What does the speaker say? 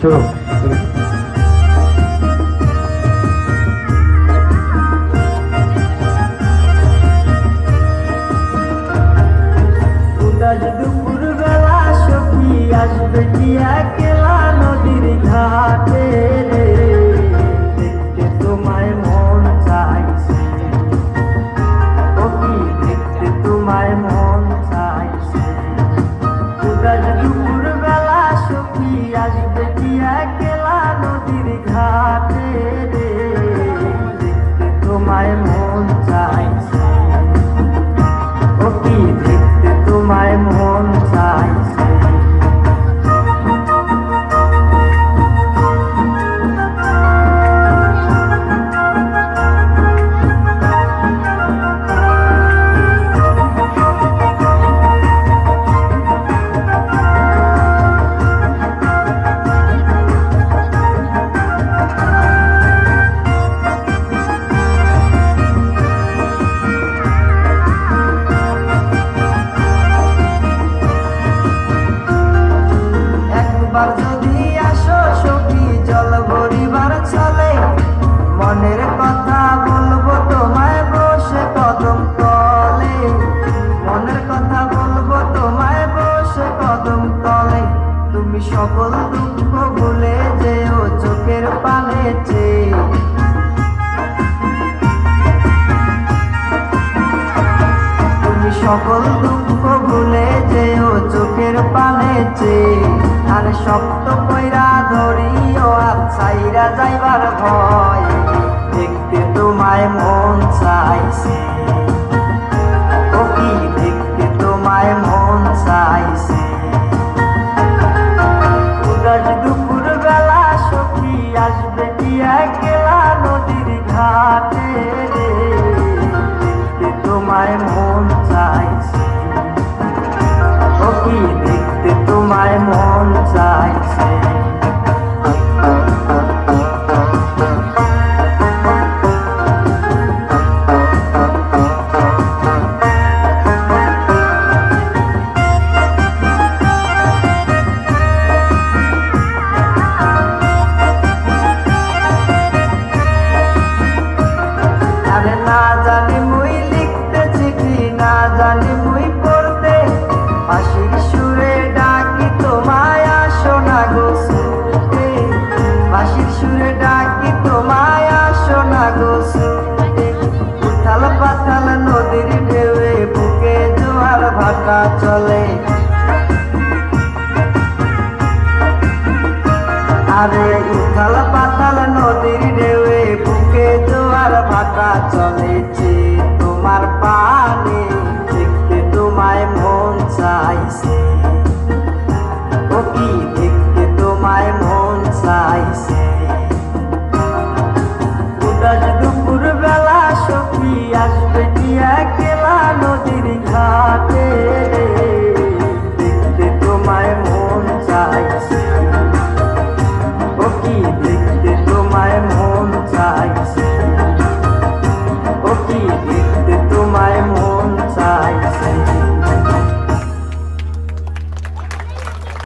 শুরু। দুপুর বেলা সখী আসবে কি একলা নদীর ঘাটে রে, দেখতে তোমায় মন চাইছে, ও কি দেখতে তোমায় মন চাইছে। দুপুর বেলা সখী আসবে কি একলা নদীর ঘাটে রে, দেখতে তোমায় মন চাইছে, ও কি দেখতে তোমায় মন চাইছে। একবার যদি আসো সখী জল ভরিবার চলে, মনের কথা বলবো তোমায় বসে কদম তলে, মনের কথা বলবো তোমায় বসে কদম তলে। তুমি সকল দুঃখ ভুলে যেও চোখের পানে চেয়ে, তুমি সকল দুঃখ ভুলে যেও চোখের পানে চেয়ে। আর শক্ত কইরা ধরিও আর ছাইরা যাইবার ভয়, দেখতে তোমায় মন চাইছে, ও কি দেখতে তোমায় মন চাইছে। দুপুর বেলা সখী আসবে কি একলা নদীর ঘাটে রে, দেখতে তোমায় মন চাইছে, ও কি দেখতে তোমায় মন চাইছে। আরে না জানি মুই লিখতে চিঠি, না জানি মুই পড়তে, বাঁশির সুরে ডাকি তোমায় আসো না গো শুনতে, বাঁশির সুরে ডাকি তোমায় আসো না গো শুনতে। উথাল পাথাল নদীর ঢেউয়ে বুকে জোয়ার ভাটা চলে,